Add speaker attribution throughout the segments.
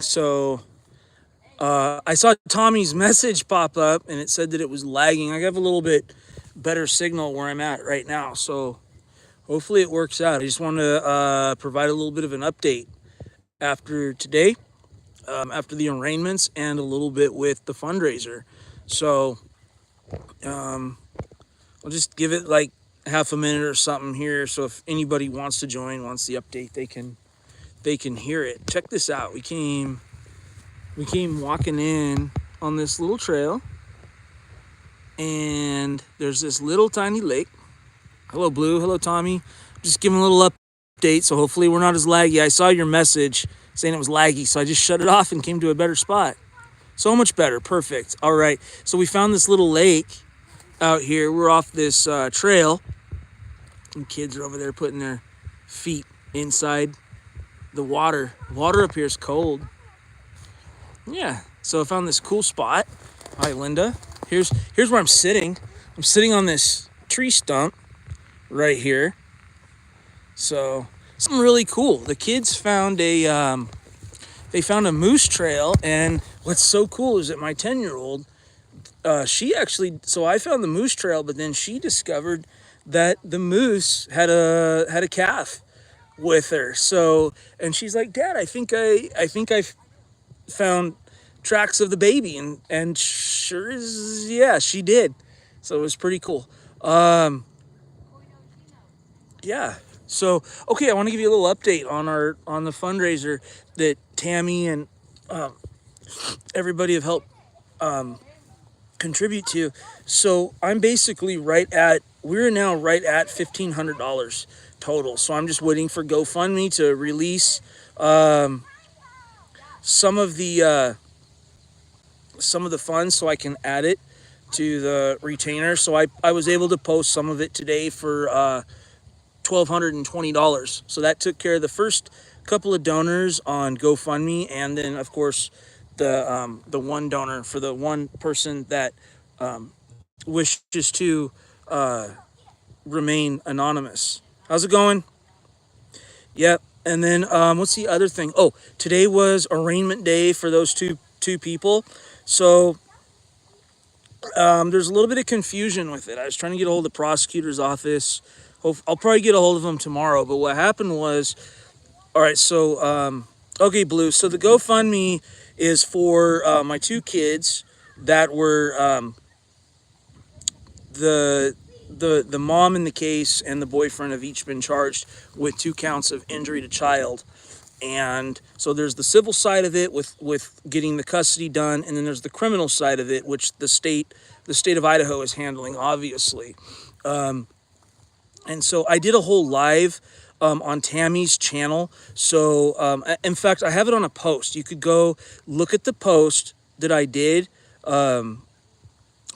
Speaker 1: So I saw Tommy's message pop up and it said that it was lagging. I have a little bit better signal where I'm at right now. So hopefully it works out. I just want to provide a little bit of an update after today, after the arraignments, and a little bit with the fundraiser. So I'll just give it like half a minute or something here. So if anybody wants to join, wants the update, they can hear it. Check this out. We came walking in on this little trail, and there's this little tiny lake. Hello, Blue. Hello, Tommy. Just giving a little update, so hopefully we're not as laggy. I saw your message saying it was laggy, so I just shut it off and came to a better spot. So much better. Perfect. All right. So we found this little lake out here. We're off this trail, and kids are over there putting their feet inside the water. Water up here is cold. Yeah. So I found this cool spot. Hi, Linda. Here's where I'm sitting. I'm sitting on this tree stump right here. So something really cool. The kids found a moose trail, and what's so cool is that my 10-year-old, she actually, so I found the moose trail, but then she discovered that the moose had a calf with her. So, and she's like, Dad, I think I found tracks of the baby, and sure is, yeah, she did. So it was pretty cool. Yeah. So okay, I want to give you a little update on the fundraiser that Tammy and everybody have helped contribute to. So we're now right at $1,500 total. So I'm just waiting for GoFundMe to release some of the funds so I can add it to the retainer. So I was able to post some of it today for $1,220. So that took care of the first couple of donors on GoFundMe, and then of course the one donor for the one person that wishes to remain anonymous. How's it going? Yep. And then what's the other thing? Oh, today was arraignment day for those two people. So there's a little bit of confusion with it. I was trying to get a hold of the prosecutor's office. I'll probably get a hold of them tomorrow. But what happened was, all right, so okay, Blue. So the GoFundMe is for my two kids that were the mom in the case and the boyfriend have each been charged with 2 counts of injury to child. And so there's the civil side of it with getting the custody done, and then there's the criminal side of it, which the state of Idaho is handling, obviously. And so I did a whole live on Tammy's channel. So in fact, I have it on a post. You could go look at the post that I did from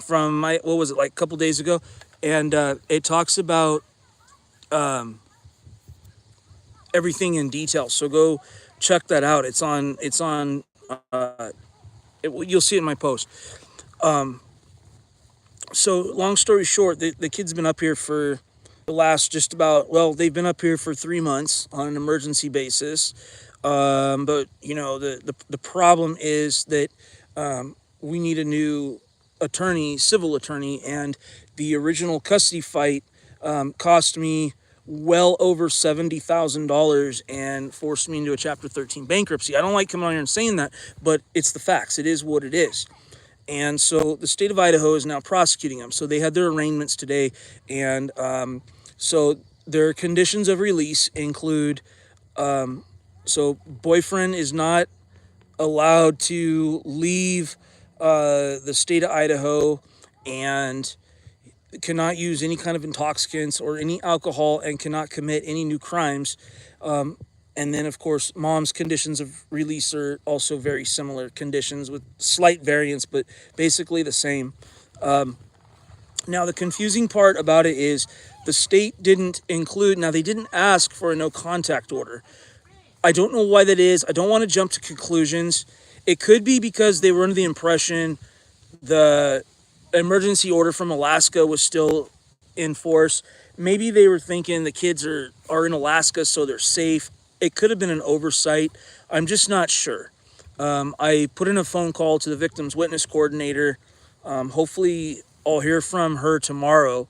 Speaker 1: what was it, like a couple days ago, and it talks about everything in detail. So go check that out. You'll see it in my post. So long story short, the kid's been up here for the last they've been up here for 3 months on an emergency basis. But you know, the problem is that we need a new civil attorney, and the original custody fight cost me well over $70,000 and forced me into a Chapter 13 bankruptcy. I don't like coming on here and saying that, but it's the facts. It is what it is. And so the state of Idaho is now prosecuting them. So they had their arraignments today, and so their conditions of release include so boyfriend is not allowed to leave the state of Idaho, and cannot use any kind of intoxicants or any alcohol, and cannot commit any new crimes. And then, of course, mom's conditions of release are also very similar conditions with slight variance, but basically the same. Now, the confusing part about it is the state didn't include, now they didn't ask for a no contact order. I don't know why that is. I don't want to jump to conclusions. It could be because they were under the impression the emergency order from Alaska was still in force. Maybe they were thinking the kids are in Alaska, so they're safe. It could have been an oversight. I'm just not sure. I put in a phone call to the victim's witness coordinator. Hopefully, I'll hear from her tomorrow.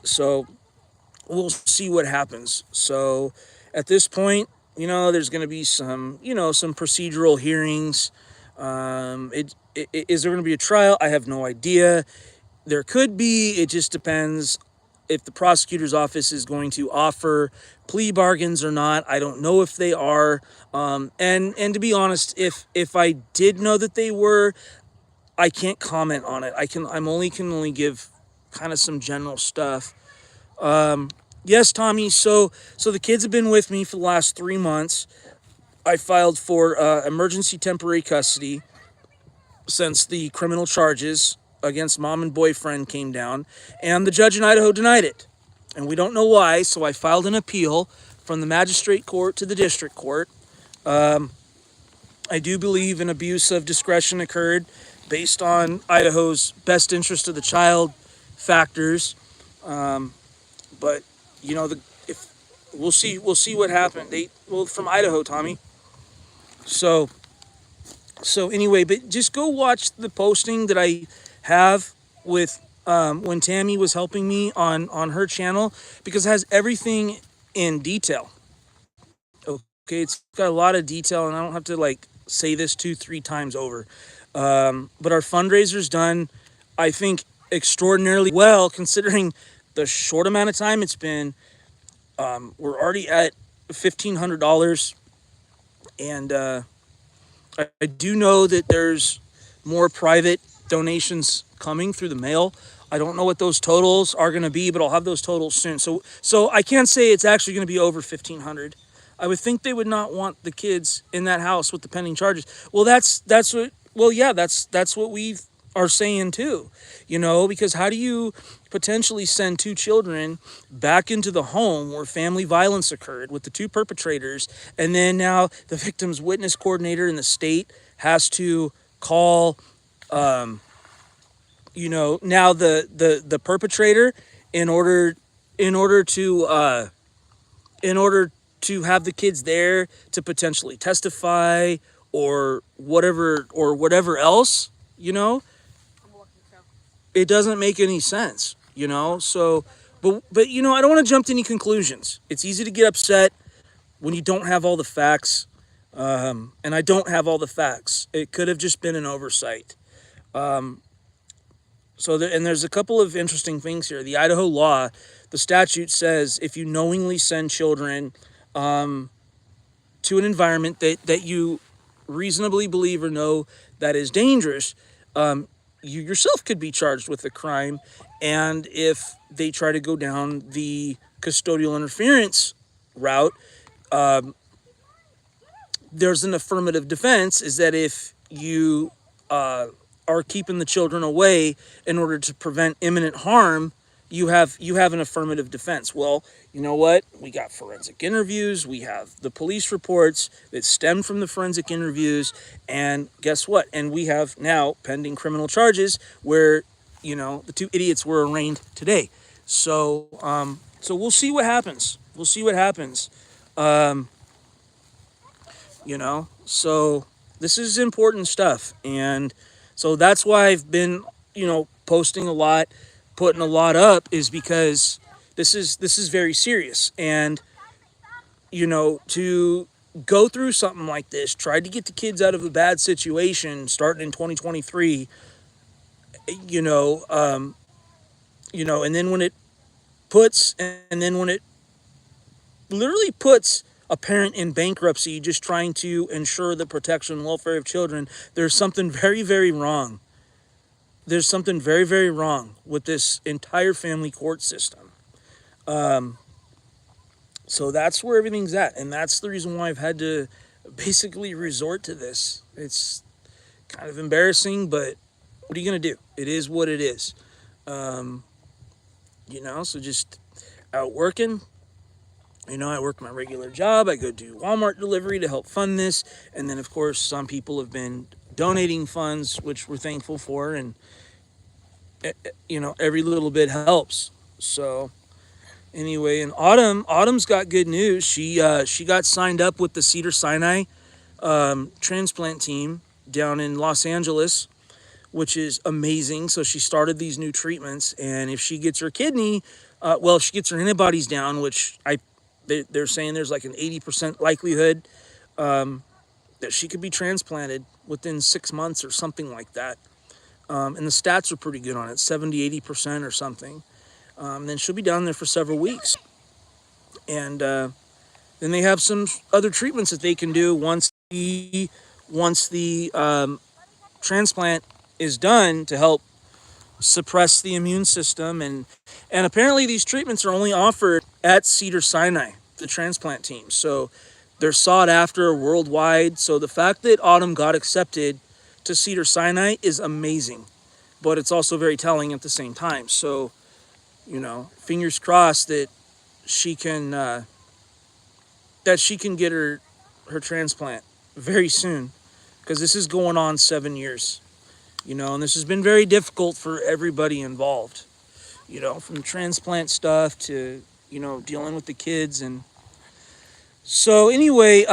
Speaker 1: So we'll see what happens. So at this point, there's going to be some, some procedural hearings. Is there going to be a trial? I have no idea. There could be. It just depends if the prosecutor's office is going to offer plea bargains or not. I don't know if they are. And to be honest, if I did know that they were, I can't comment on it. I can only give kind of some general stuff. Yes, Tommy. So the kids have been with me for the last 3 months. I filed for emergency temporary custody since the criminal charges against mom and boyfriend came down, and the judge in Idaho denied it. And we don't know why, so I filed an appeal from the magistrate court to the district court. I do believe an abuse of discretion occurred based on Idaho's best interest of the child factors. But the if we'll see what happened. From Idaho, Tommy. So anyway, but just go watch the posting that I have with when Tammy was helping me on her channel, because it has everything in detail. Okay, it's got a lot of detail, and I don't have to like say this 2-3 times over. But our fundraiser's done, I think, extraordinarily well considering the short amount of time it's been. We're already at $1,500, and I do know that there's more private donations coming through the mail. I don't know what those totals are going to be, but I'll have those totals soon. So I can't say it's actually going to be over 1,500. I would think they would not want the kids in that house with the pending charges. Well, that's what. Well, yeah, that's what we are saying too. Because how do you potentially send two children back into the home where family violence occurred with the two perpetrators, and then now the victim's witness coordinator in the state has to call, now the perpetrator in order to have the kids there to potentially testify or whatever else. It doesn't make any sense. So but I don't want to jump to any conclusions. It's easy to get upset when you don't have all the facts, and I don't have all the facts. It could have just been an oversight. And there's a couple of interesting things here. The Idaho law, the statute says if you knowingly send children to an environment that you reasonably believe or know that is dangerous, you yourself could be charged with a crime. And if they try to go down the custodial interference route, there's an affirmative defense, is that if you are keeping the children away in order to prevent imminent harm, you have an affirmative defense. Well, you know what? We got forensic interviews. We have the police reports that stem from the forensic interviews. And guess what? And we have now pending criminal charges where, the two idiots were arraigned today. So we'll see what happens. We'll see what happens. So this is important stuff. And so that's why I've been, posting a lot, putting a lot up, is because this is very serious. And to go through something like this, try to get the kids out of a bad situation starting in 2023, and then when it literally puts a parent in bankruptcy just trying to ensure the protection and welfare of children, there's something very, very wrong. There's something very, very wrong with this entire family court system. So that's where everything's at. And that's the reason why I've had to basically resort to this. It's kind of embarrassing, but what are you going to do? It is what it is. So just out working. I work my regular job. I go do Walmart delivery to help fund this. And then, of course, some people have been donating funds, which we're thankful for. And, every little bit helps. So anyway, and Autumn's got good news. She got signed up with the Cedar-Sinai transplant team down in Los Angeles, which is amazing. So she started these new treatments, and if she gets her kidney, if she gets her antibodies down, which they're saying there's like an 80% likelihood that she could be transplanted within 6 months or something like that. And the stats are pretty good on it, 70, 80% or something. Then she'll be down there for several weeks. And then they have some other treatments that they can do once the transplant is done to help suppress the immune system. And apparently these treatments are only offered at Cedars-Sinai, the transplant team. So they're sought after worldwide. So the fact that Autumn got accepted to Cedars-Sinai is amazing, but it's also very telling at the same time. So, fingers crossed that she can get her transplant very soon, because this is going on 7 years, and this has been very difficult for everybody involved, from transplant stuff to dealing with the kids. And so anyway,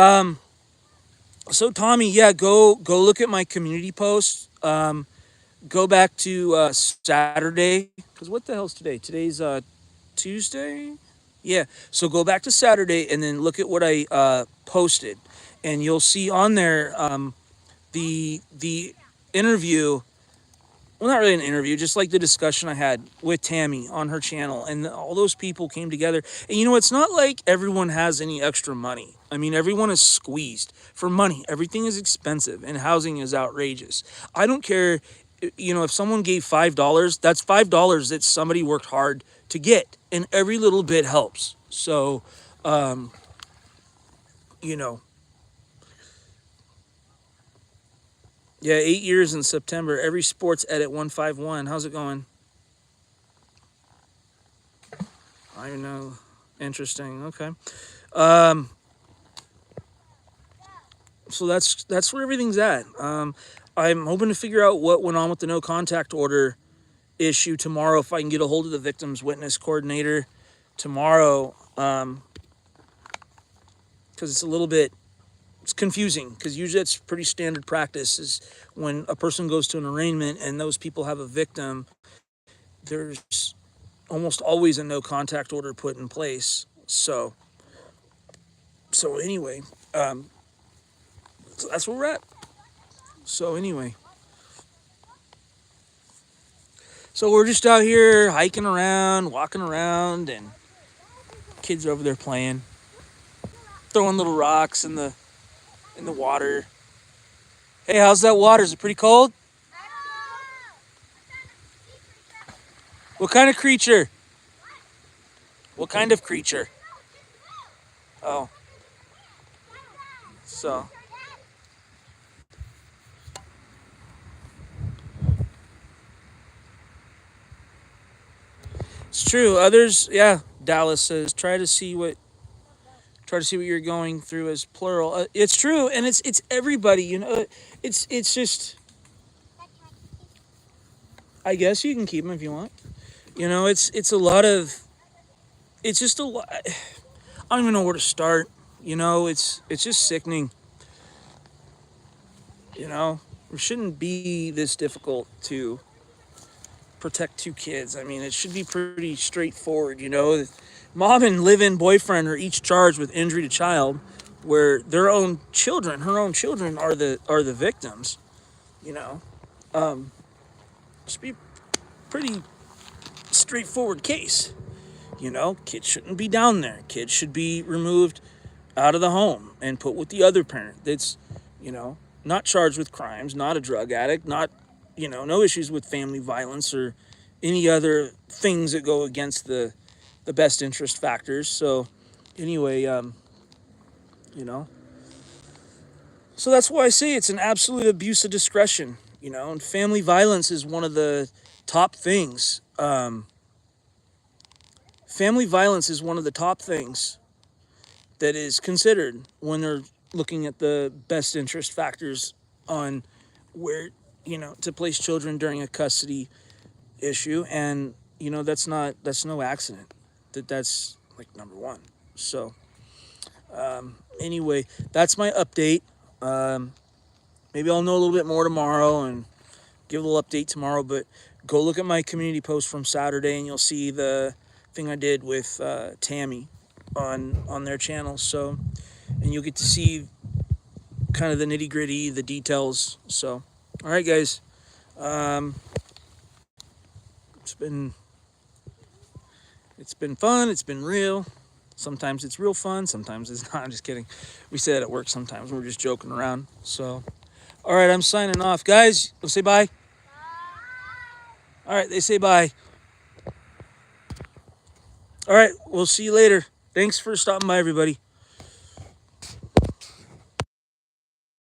Speaker 1: so Tommy, yeah, go look at my community post. Go back to Saturday, because what the hell's today? Today's Tuesday. Yeah, so go back to Saturday and then look at what I posted, and you'll see on there the interview. Well, not really an interview, just like the discussion I had with Tammy on her channel, and all those people came together. And it's not like everyone has any extra money. I mean, everyone is squeezed for money. Everything is expensive, and housing is outrageous. I don't care, if someone gave $5, that's $5 that somebody worked hard to get, and every little bit helps. So, you know, yeah, 8 years in September. Every sports edit 151. How's it going? I know. Interesting. Okay. So that's where everything's at. I'm hoping to figure out what went on with the no contact order issue tomorrow, if I can get a hold of the victim's witness coordinator tomorrow, because it's confusing, because usually it's pretty standard practice is when a person goes to an arraignment and those people have a victim, there's almost always a no contact order put in place. So anyway, so that's where we're at. So anyway, so we're just out here hiking around, walking around, and kids are over there playing, throwing little rocks in the water. Hey, how's that water? Is it pretty cold? What kind of creature? What kind of creature? Oh. So. It's true. Others, yeah. Dallas says, try to see what you're going through as plural. It's true, and it's everybody. It's just. I guess you can keep them if you want. It's a lot of. It's just a lot. I don't even know where to start. It's just sickening. It shouldn't be this difficult to protect two kids. I mean, it should be pretty straightforward. Mom and live-in boyfriend are each charged with injury to child, where her own children are the victims. Just be pretty straightforward case. Kids shouldn't be down there. Kids should be removed out of the home and put with the other parent that's, not charged with crimes, not a drug addict, not, no issues with family violence or any other things that go against the best interest factors. So anyway, so that's why I say it's an absolute abuse of discretion, and family violence is one of the top things. Family violence is one of the top things that is considered when they're looking at the best interest factors on where, to place children during a custody issue. And, that's no accident that's like number one. So, anyway, that's my update. Maybe I'll know a little bit more tomorrow and give a little update tomorrow. But go look at my community post from Saturday, and you'll see the thing I did with Tammy on their channel. So, and you'll get to see kind of the nitty gritty, the details. So, all right, guys. Um, it's been fun. It's been real. Sometimes it's real fun. Sometimes it's not. I'm just kidding. We say that at work sometimes. We're just joking around. So, all right, I'm signing off, guys. We'll say bye. All right, they say bye. All right, we'll see you later. Thanks for stopping by, everybody.